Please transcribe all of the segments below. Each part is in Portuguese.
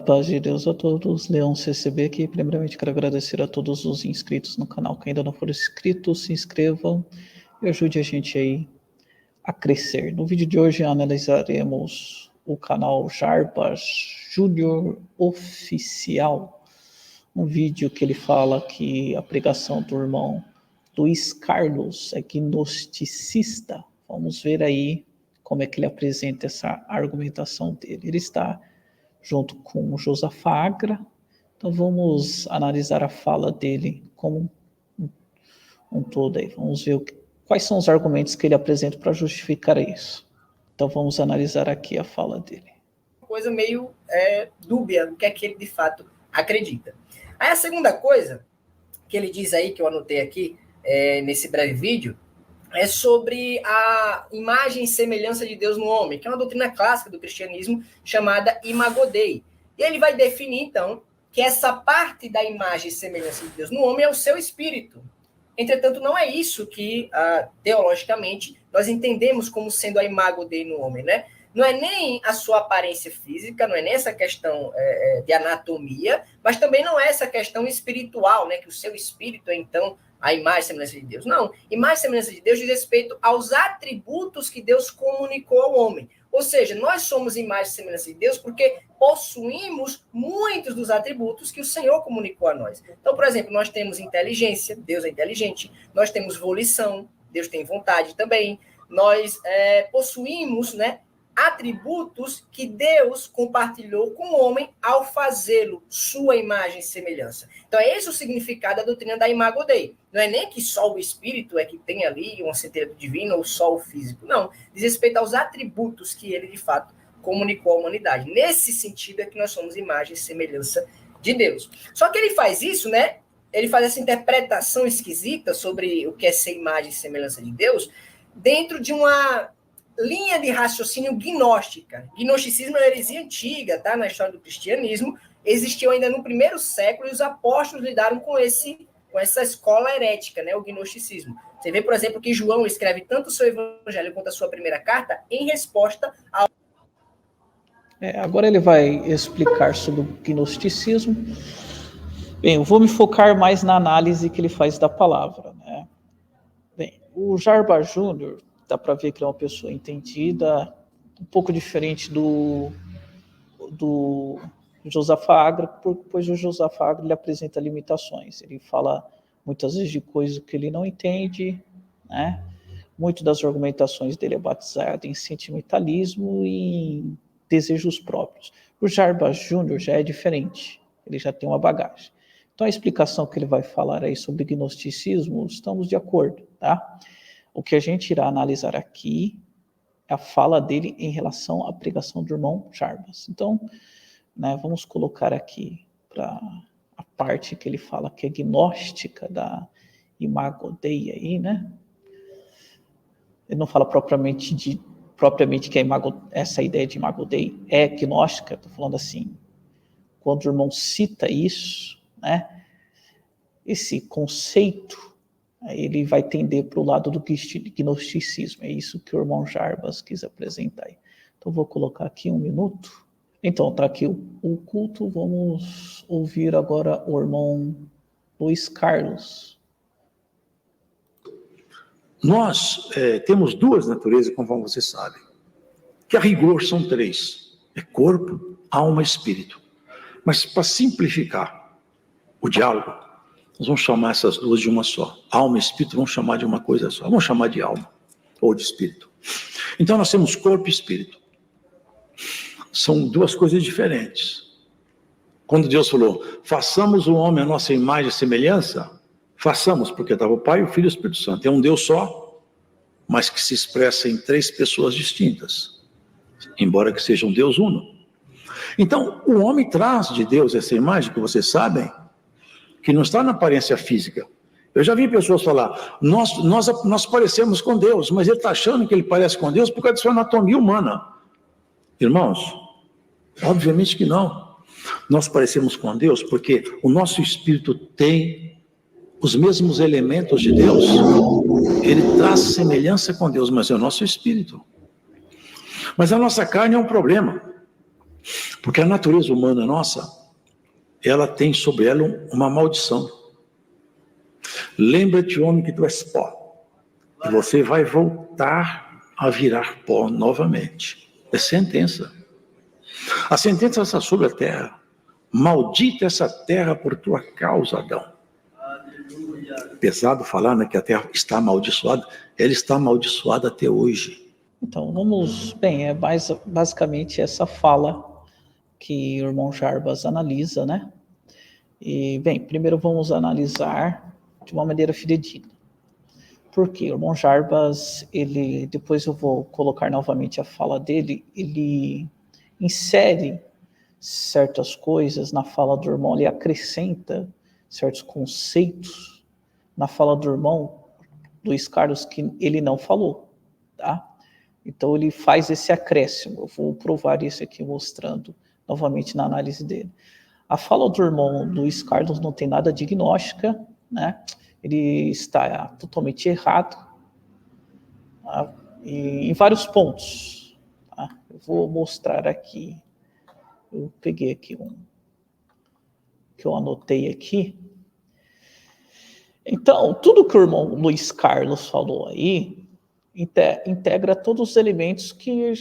paz de Deus a todos, Leão CCB aqui. Primeiramente quero agradecer a todos os inscritos no canal, que ainda não foram inscritos, se inscrevam e ajude a gente aí a crescer. No vídeo de hoje analisaremos o canal Jarbas Júnior Oficial, um vídeo que ele fala que a pregação do irmão Luiz Carlos é gnosticista. Vamos ver aí como é que ele apresenta essa argumentação dele. Ele está junto com o Josafá Agra. Então vamos analisar a fala dele como um todo aí. Vamos ver quais são os argumentos que ele apresenta para justificar isso. Então vamos analisar aqui a fala dele. Coisa meio dúbia do que é que ele de fato acredita. Aí a segunda coisa que ele diz aí, que eu anotei aqui nesse breve vídeo, é sobre a imagem e semelhança de Deus no homem, que é uma doutrina clássica do cristianismo chamada Imago Dei. E ele vai definir, então, que essa parte da imagem e semelhança de Deus no homem é o seu espírito. Entretanto, não é isso que, teologicamente, nós entendemos como sendo a Imago Dei no homem, né? Não é nem a sua aparência física, não é nem essa questão de anatomia, mas também não é essa questão espiritual, né? Que o seu espírito é, então, a imagem e semelhança de Deus. Não, imagem e semelhança de Deus diz respeito aos atributos que Deus comunicou ao homem. Ou seja, nós somos imagem e semelhança de Deus porque possuímos muitos dos atributos que o Senhor comunicou a nós. Então, por exemplo, nós temos inteligência, Deus é inteligente. Nós temos volição, Deus tem vontade também. Nós possuímos, né, atributos que Deus compartilhou com o homem ao fazê-lo sua imagem e semelhança. Então, é esse o significado da doutrina da Imago Dei. Não é nem que só o espírito é que tem ali uma centelha do divino ou só o físico. Não. Diz respeito aos atributos que ele, de fato, comunicou à humanidade. Nesse sentido é que nós somos imagem e semelhança de Deus. Só que ele faz isso, né? Ele faz essa interpretação esquisita sobre o que é ser imagem e semelhança de Deus dentro de uma linha de raciocínio gnóstica. Gnosticismo é uma heresia antiga, tá? Na história do cristianismo. Existiu ainda no primeiro século e os apóstolos lidaram com essa escola herética, né? O gnosticismo. Você vê, por exemplo, que João escreve tanto o seu evangelho quanto a sua primeira carta em resposta ao... Agora ele vai explicar sobre o gnosticismo. Bem, eu vou me focar mais na análise que ele faz da palavra, né? Bem, o Jarbas Júnior, dá para ver que ele é uma pessoa entendida, um pouco diferente do Josafá Agra, pois o Josafá Agra ele apresenta limitações. Ele fala muitas vezes de coisas que ele não entende, né? Muito das argumentações dele é batizado em sentimentalismo e em desejos próprios. O Jarbas Júnior já é diferente, ele já tem uma bagagem. Então a explicação que ele vai falar aí sobre gnosticismo, estamos de acordo, tá? O que a gente irá analisar aqui é a fala dele em relação à pregação do irmão Jarbas. Então, né, vamos colocar aqui para a parte que ele fala que é gnóstica da Imago Dei aí, né? Ele não fala propriamente que essa ideia de Imago Dei é gnóstica, estou falando assim, quando o irmão cita isso, né, esse conceito, ele vai tender para o lado do gnosticismo. É isso que o irmão Jarbas quis apresentar aí. Então, vou colocar aqui 1 minuto. Então, está aqui o culto. Vamos ouvir agora o irmão Luiz Carlos. Nós temos 2 naturezas, conforme você sabe, que a rigor são 3. É corpo, alma e espírito. Mas, para simplificar o diálogo, nós vamos chamar essas 2 de uma só. Alma e espírito vamos chamar de uma coisa só. Vamos chamar de alma ou de espírito. Então nós temos corpo e espírito. São 2 coisas diferentes. Quando Deus falou, façamos o homem a nossa imagem e semelhança, façamos, porque estava o Pai, o Filho e o Espírito Santo. É um Deus só, mas que se expressa em 3 pessoas distintas, embora que seja um Deus uno. Então, o homem traz de Deus essa imagem que vocês sabem, que não está na aparência física. Eu já vi pessoas falar, nós parecemos com Deus, mas ele está achando que ele parece com Deus por causa da sua anatomia humana. Irmãos, obviamente que não. Nós parecemos com Deus porque o nosso espírito tem os mesmos elementos de Deus. Ele traz semelhança com Deus, mas é o nosso espírito. Mas a nossa carne é um problema. Porque a natureza humana nossa, ela tem sobre ela uma maldição. Lembra-te, homem, que tu és pó. E você vai voltar a virar pó novamente. É sentença. A sentença está sobre a terra. Maldita essa terra por tua causa, Adão. Pesado falar, né, que a terra está amaldiçoada. Ela está amaldiçoada até hoje. Então, bem, é basicamente essa fala que o irmão Jarbas analisa, né? E, bem, primeiro vamos analisar de uma maneira fidedigna. Por quê? O irmão Jarbas, depois eu vou colocar novamente a fala dele, ele insere certas coisas na fala do irmão, ele acrescenta certos conceitos na fala do irmão Luiz Carlos que ele não falou, tá? Então ele faz esse acréscimo, eu vou provar isso aqui mostrando novamente na análise dele. A fala do irmão Luiz Carlos não tem nada de gnóstica, né? Ele está totalmente errado, tá? E em vários pontos, tá? Eu vou mostrar aqui. Eu peguei aqui que eu anotei aqui. Então, tudo que o irmão Luiz Carlos falou aí integra todos os elementos que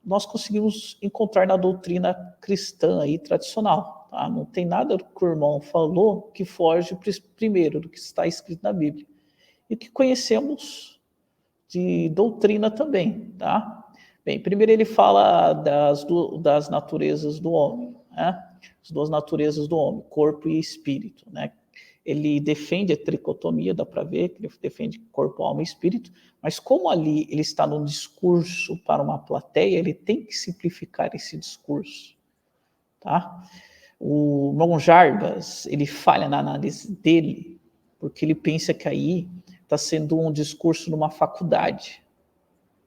nós conseguimos encontrar na doutrina cristã aí tradicional. Tá? Não tem nada que o irmão falou que foge, primeiro, do que está escrito na Bíblia. E que conhecemos de doutrina também. Tá? Bem, primeiro ele fala das naturezas do homem, né? As duas naturezas do homem, corpo e espírito, né? Ele defende a tricotomia, dá para ver que ele defende corpo, alma e espírito, mas como ali ele está num discurso para uma plateia, ele tem que simplificar esse discurso, tá? O irmão Jarbas, ele falha na análise dele, porque ele pensa que aí está sendo um discurso numa faculdade,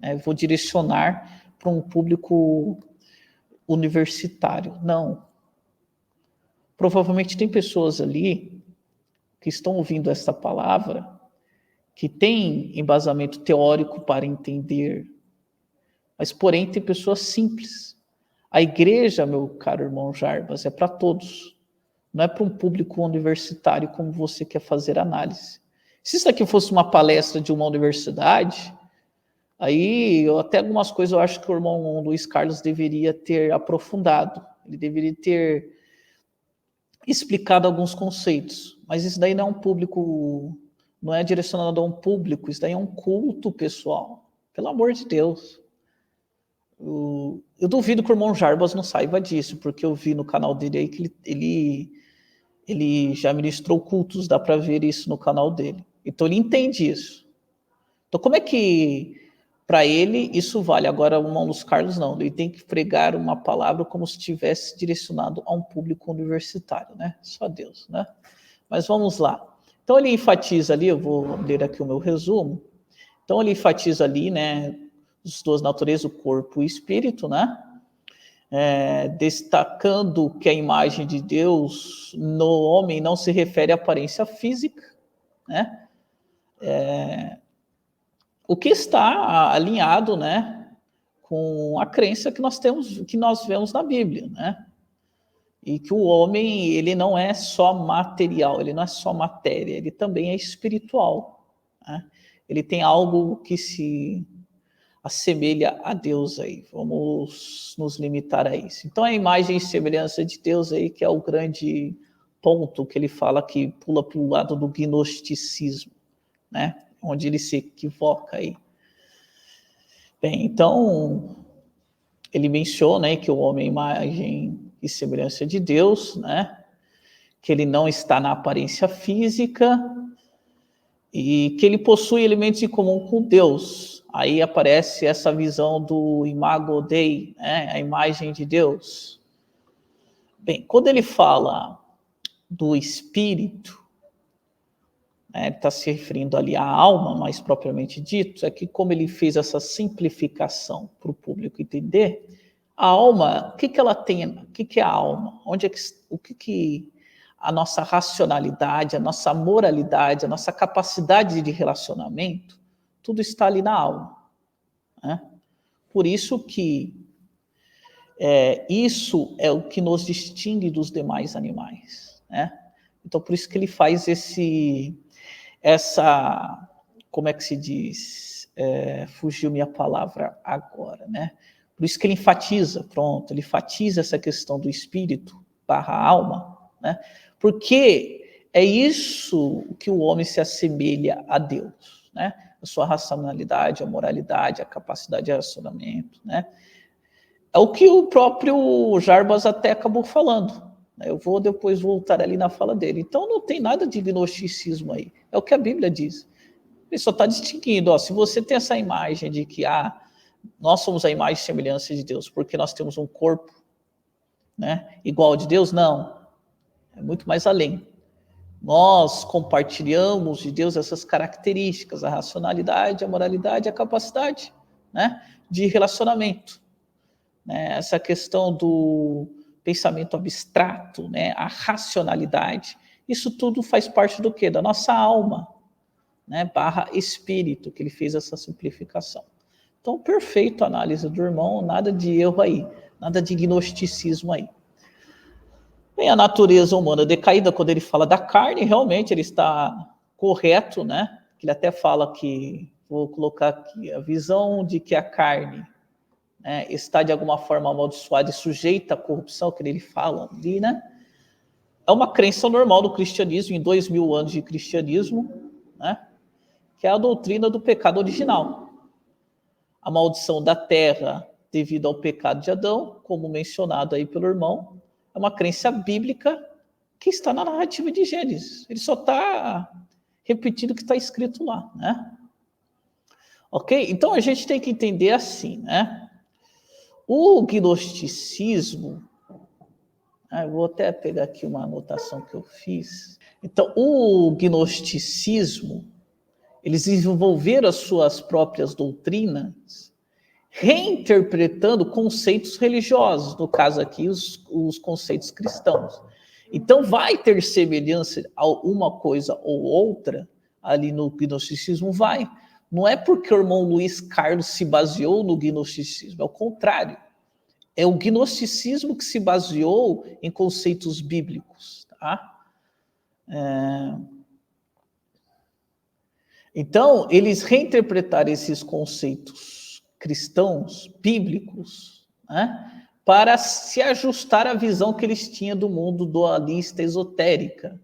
né? Vou direcionar para um público universitário. Não. Provavelmente tem pessoas ali que estão ouvindo essa palavra, que tem embasamento teórico para entender, mas, porém, tem pessoas simples. A igreja, meu caro irmão Jarbas, é para todos, não é para um público universitário como você quer fazer análise. Se isso aqui fosse uma palestra de uma universidade, aí até algumas coisas eu acho que o irmão Luiz Carlos deveria ter aprofundado, ele deveria ter explicado alguns conceitos, mas isso daí não é um público, não é direcionado a um público, isso daí é um culto pessoal, pelo amor de Deus. Eu duvido que o irmão Jarbas não saiba disso, porque eu vi no canal dele aí que ele já ministrou cultos, dá para ver isso no canal dele, então ele entende isso. Então como é que para ele isso vale? Agora o irmão Luiz Carlos não, ele tem que pregar uma palavra como se estivesse direcionado a um público universitário, né? Só Deus, né? Mas vamos lá. Então ele enfatiza ali, eu vou ler aqui o meu resumo. Então ele enfatiza ali, né, as duas naturezas, o corpo e o espírito, né? Destacando que a imagem de Deus no homem não se refere à aparência física, né? O que está alinhado, né, com a crença que nós temos, que nós vemos na Bíblia, né? E que o homem, ele não é só material, ele não é só matéria, ele também é espiritual, né? Ele tem algo que se assemelha a Deus aí. Vamos nos limitar a isso. Então, a imagem e semelhança de Deus aí, que é o grande ponto que ele fala que pula para o lado do gnosticismo, né? Onde ele se equivoca aí. Bem, então, ele menciona aí que o homem é imagem e semelhança de Deus, né? Que ele não está na aparência física e que ele possui elementos em comum com Deus. Aí aparece essa visão do imago Dei, né? A imagem de Deus. Bem, quando ele fala do espírito, está se referindo ali à alma, mais propriamente dito, é que como ele fez essa simplificação para o público entender, a alma, o que ela tem, o que é a alma? O que a nossa racionalidade, a nossa moralidade, a nossa capacidade de relacionamento, tudo está ali na alma, né? Por isso que isso é o que nos distingue dos demais animais, né? Então, por isso que ele faz como é que se diz? Fugiu minha palavra agora, né? Por isso que ele enfatiza, ele enfatiza essa questão do espírito / alma, né? Porque é isso que o homem se assemelha a Deus, né? A sua racionalidade, a moralidade, a capacidade de racionamento, né? É o que o próprio Jarbas até acabou falando. Eu vou depois voltar ali na fala dele. Então não tem nada de gnosticismo aí. É o que a Bíblia diz. Ele só está distinguindo. Se você tem essa imagem de que nós somos a imagem e semelhança de Deus porque nós temos um corpo, né, igual ao de Deus, não. É muito mais além. Nós compartilhamos de Deus essas características, a racionalidade, a moralidade, a capacidade, né, de relacionamento. Né, essa questão do pensamento abstrato, né, a racionalidade, isso tudo faz parte do quê? Da nossa alma, né, / espírito, que ele fez essa simplificação. Então, perfeito a análise do irmão, nada de erro aí, nada de gnosticismo aí. Bem, a natureza humana decaída, quando ele fala da carne, realmente ele está correto, né? Ele até fala que, vou colocar aqui, a visão de que a carne, né, está de alguma forma amaldiçoada e sujeita à corrupção, que ele fala ali, né? É uma crença normal do cristianismo, em 2000 anos de cristianismo, né? Que é a doutrina do pecado original. A maldição da terra devido ao pecado de Adão, como mencionado aí pelo irmão, é uma crença bíblica que está na narrativa de Gênesis. Ele só está repetindo o que está escrito lá, né? Ok? Então a gente tem que entender assim, né? O gnosticismo, eu vou até pegar aqui uma anotação que eu fiz. Então, o gnosticismo, eles desenvolveram as suas próprias doutrinas, reinterpretando conceitos religiosos, no caso aqui, os conceitos cristãos. Então, vai ter semelhança a uma coisa ou outra ali no gnosticismo? Vai. Não é porque o irmão Luiz Carlos se baseou no gnosticismo, é o contrário. É o gnosticismo que se baseou em conceitos bíblicos, tá? Então, eles reinterpretaram esses conceitos cristãos, bíblicos, né, para se ajustar à visão que eles tinham do mundo dualista esotérica.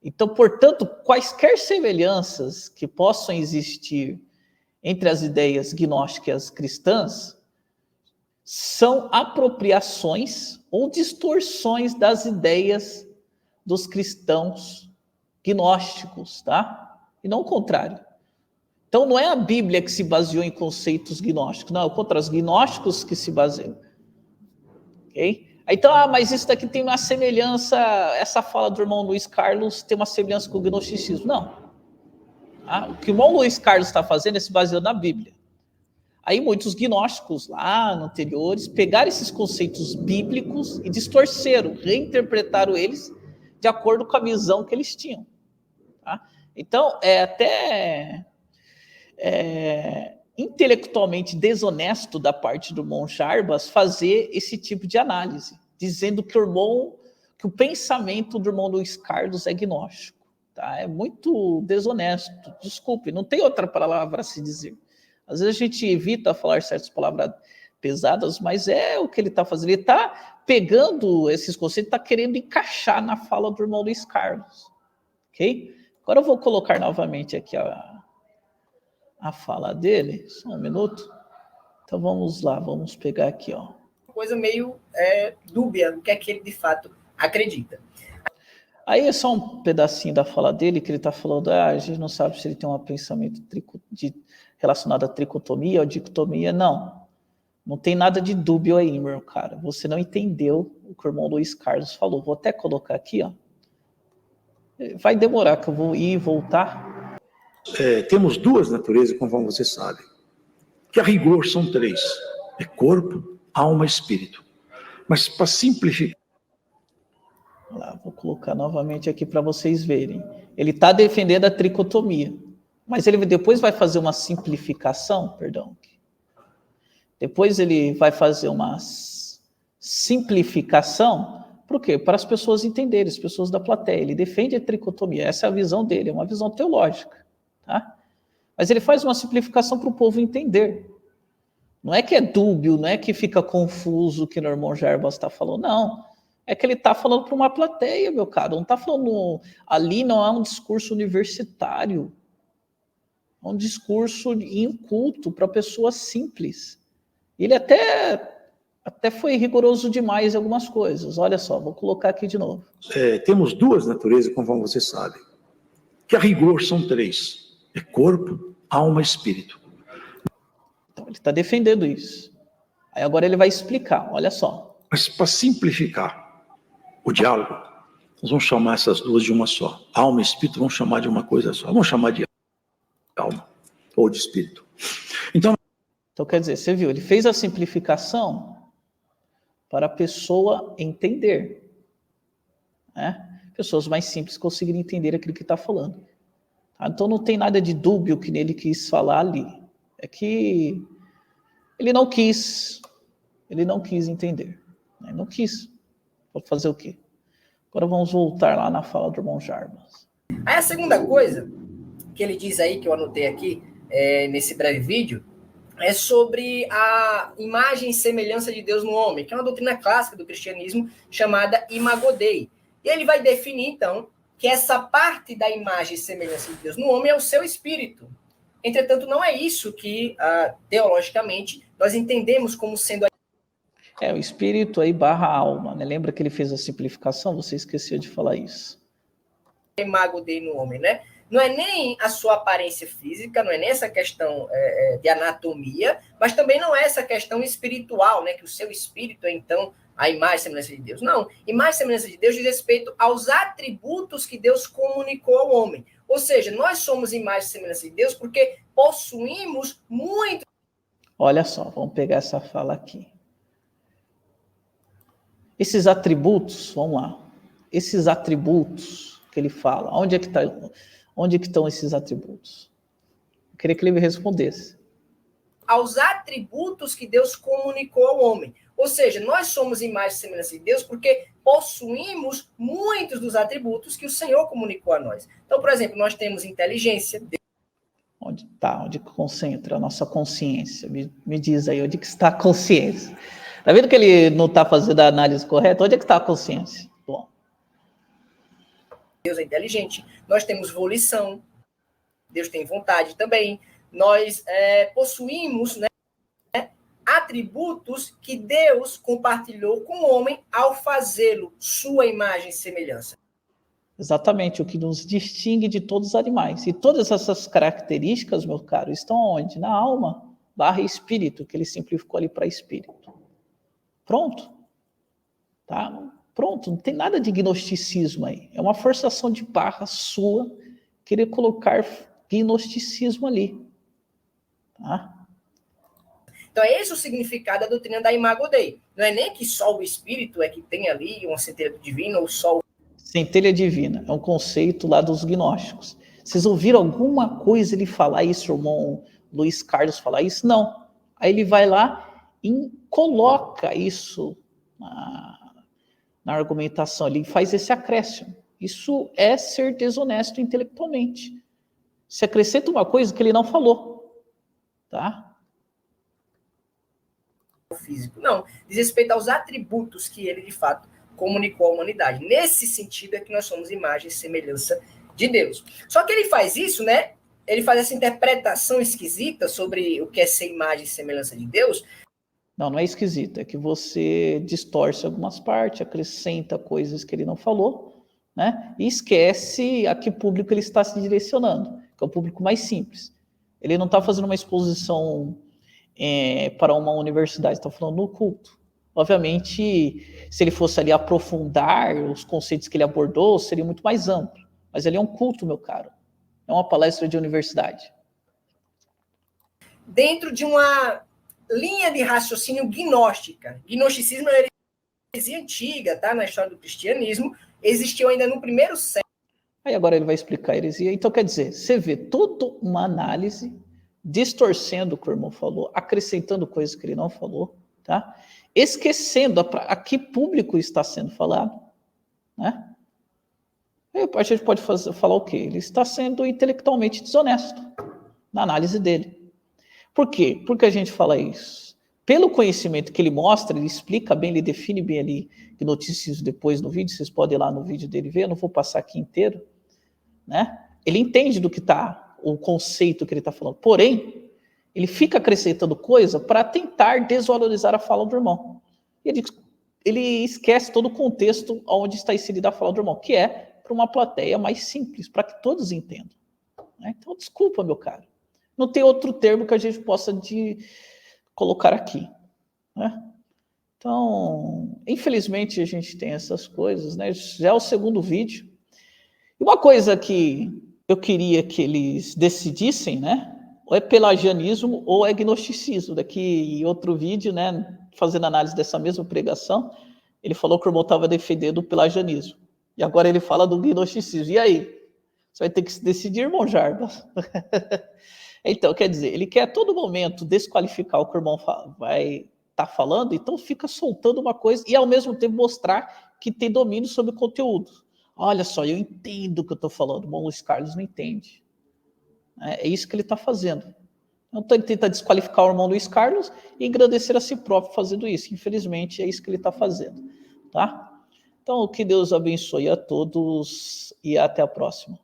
Então, portanto, quaisquer semelhanças que possam existir entre as ideias gnósticas cristãs são apropriações ou distorções das ideias dos cristãos gnósticos, tá? E não o contrário. Então, não é a Bíblia que se baseou em conceitos gnósticos, não, é contra os gnósticos que se baseiam. Ok? Então, mas isso daqui tem uma semelhança, essa fala do irmão Luiz Carlos tem uma semelhança com o gnosticismo. Não. O que o irmão Luiz Carlos está fazendo é se baseando na Bíblia. Aí muitos gnósticos lá anteriores pegaram esses conceitos bíblicos e distorceram, reinterpretaram eles de acordo com a visão que eles tinham. Tá? Então, é até intelectualmente desonesto da parte do irmão Jarbas fazer esse tipo de análise, dizendo que o pensamento do irmão Luiz Carlos é gnóstico. Tá? É muito desonesto, desculpe, não tem outra palavra a se dizer. Às vezes a gente evita falar certas palavras pesadas, mas é o que ele está fazendo. Ele está pegando esses conceitos, está querendo encaixar na fala do irmão Luiz Carlos. Ok? Agora eu vou colocar novamente aqui a fala dele. Só um minuto. Então vamos lá, vamos pegar aqui, ó. Coisa meio dúbia do que é que ele de fato acredita. Aí é só um pedacinho da fala dele, que ele está falando, a gente não sabe se ele tem um pensamento relacionado à tricotomia ou dicotomia. Não tem nada de dúbio aí, meu cara. Você não entendeu o que o irmão Luiz Carlos falou. Vou até colocar aqui, ó. Vai demorar que eu vou ir e voltar. Temos duas naturezas, conforme você sabe. Que a rigor são três. É corpo, alma e espírito. Mas para simplificar, lá, vou colocar novamente aqui para vocês verem. Ele está defendendo a tricotomia, mas ele depois vai fazer uma simplificação, depois ele vai fazer simplificação, por quê? Para as pessoas entenderem, as pessoas da plateia. Ele defende a tricotomia, essa é a visão dele, é uma visão teológica, tá? Mas ele faz uma simplificação para o povo entender. Não é que é dúbio, não é que fica confuso o que o irmão Jarbas está falando, não. É que ele está falando para uma plateia, meu caro. Não está falando... Ali não é um discurso universitário. É um discurso inculto para pessoas simples. Ele até foi rigoroso demais em algumas coisas. Olha só, vou colocar aqui de novo. Temos duas naturezas, conforme você sabe. Que a rigor são três. É corpo, alma e espírito. Então, ele está defendendo isso. Aí agora ele vai explicar, olha só. Mas para simplificar o diálogo, nós vamos chamar essas duas de uma só. Alma e espírito vamos chamar de uma coisa só. Vamos chamar de alma ou de espírito. Então, quer dizer, você viu, ele fez a simplificação para a pessoa entender. Né? Pessoas mais simples conseguirem entender aquilo que está falando. Tá? Então não tem nada de dúbio que ele quis falar ali. É que ele não quis entender. Né? Não quis. Pode fazer o quê? Agora vamos voltar lá na fala do irmão Jarbas. Aí a segunda coisa que ele diz aí, que eu anotei aqui nesse breve vídeo, é sobre a imagem e semelhança de Deus no homem, que é uma doutrina clássica do cristianismo chamada Imago Dei. E ele vai definir, então, que essa parte da imagem e semelhança de Deus no homem é o seu espírito. Entretanto, não é isso que, teologicamente, nós entendemos como sendo o espírito aí barra alma, né? Lembra que ele fez a simplificação? Você esqueceu de falar isso. Imago Dei no homem, né? Não é nem a sua aparência física, não é nem essa questão de anatomia, mas também não é essa questão espiritual, né? Que o seu espírito é, então, a imagem e semelhança de Deus. Não, imagem e semelhança de Deus diz respeito aos atributos que Deus comunicou ao homem. Ou seja, nós somos imagem e semelhança de Deus porque possuímos muito. Olha só, vamos pegar essa fala aqui. Esses atributos, vamos lá. Esses atributos que ele fala, onde é que estão esses atributos? Eu queria que ele me respondesse. Aos atributos que Deus comunicou ao homem. Ou seja, nós somos imagem e semelhança de Deus porque possuímos muitos dos atributos que o Senhor comunicou a nós. Então, por exemplo, nós temos inteligência. Onde concentra a nossa consciência? Me diz aí, onde que está a consciência? Tá vendo que ele não está fazendo a análise correta? Onde é que está a consciência? Bom. Deus é inteligente. Nós temos volição. Deus tem vontade também. Nós possuímos, né, atributos que Deus compartilhou com o homem ao fazê-lo sua imagem e semelhança. Exatamente, o que nos distingue de todos os animais. E todas essas características, meu caro, estão onde? Na alma barra espírito, que ele simplificou ali para espírito. Pronto. Tá? Pronto, não tem nada de gnosticismo aí. É uma forçação de barra sua querer colocar gnosticismo ali. Tá? Então, é esse o significado da doutrina da Imago Dei. Não é nem que só o espírito é que tem ali uma centelha divina, ou só o... Centelha divina, é um conceito lá dos gnósticos. Vocês ouviram alguma coisa ele falar isso, o irmão Luiz Carlos falar isso? Não. Aí ele vai lá e coloca isso na argumentação ali, faz esse acréscimo. Isso é ser desonesto intelectualmente. Se acrescenta uma coisa que ele não falou. Tá? Físico. Não, diz respeito aos atributos que ele, de fato, comunicou à humanidade. Nesse sentido é que nós somos imagem e semelhança de Deus. Só que ele faz isso, né? Ele faz essa interpretação esquisita sobre o que é ser imagem e semelhança de Deus. Não é esquisito, é que você distorce algumas partes, acrescenta coisas que ele não falou, né? E esquece a que público ele está se direcionando, que é o público mais simples. Ele não está fazendo uma exposição para uma universidade, está falando no culto. Obviamente, se ele fosse ali aprofundar os conceitos que ele abordou, seria muito mais amplo. Mas ele é um culto, meu caro. É uma palestra de universidade. Dentro de uma linha de raciocínio gnóstica. Gnosticismo é uma heresia antiga, tá? Na história do cristianismo. Existiu ainda no primeiro século. Aí agora ele vai explicar a heresia. Então, quer dizer, você vê toda uma análise distorcendo o que o irmão falou, acrescentando coisas que ele não falou, tá? esquecendo a que público está sendo falado, né? A gente pode falar o quê? Ele está sendo intelectualmente desonesto na análise dele. Por quê? Por que a gente fala isso? Pelo conhecimento que ele mostra, ele explica bem, ele define bem ali, gnosicismo depois no vídeo, vocês podem ir lá no vídeo dele ver, eu não vou passar aqui inteiro, né? Ele entende do que está, o conceito que ele está falando, porém, ele fica acrescentando coisa para tentar desvalorizar a fala do irmão. Ele esquece todo o contexto onde está inserida a fala do irmão, que é para uma plateia mais simples, para que todos entendam. Né? Então, desculpa, meu caro. Não tem outro termo que a gente possa colocar aqui. Né? Então, infelizmente, a gente tem essas coisas. Né? Já é o segundo vídeo. E uma coisa que eu queria que eles decidissem, né? Ou é pelagianismo ou é gnosticismo. Daqui em outro vídeo, né, fazendo análise dessa mesma pregação, ele falou que o irmão estava defendendo o pelagianismo. E agora ele fala do gnosticismo. E aí? Você vai ter que se decidir, irmão Jarbas. Então, quer dizer, ele quer a todo momento desqualificar o que o irmão vai estar falando, então fica soltando uma coisa e ao mesmo tempo mostrar que tem domínio sobre o conteúdo. Olha só, eu entendo o que eu estou falando, o irmão Luiz Carlos não entende. É isso que ele está fazendo. Então ele tenta desqualificar o irmão Luiz Carlos e engrandecer a si próprio fazendo isso. Infelizmente, é isso que ele está fazendo. Tá? Então, que Deus abençoe a todos e até a próxima.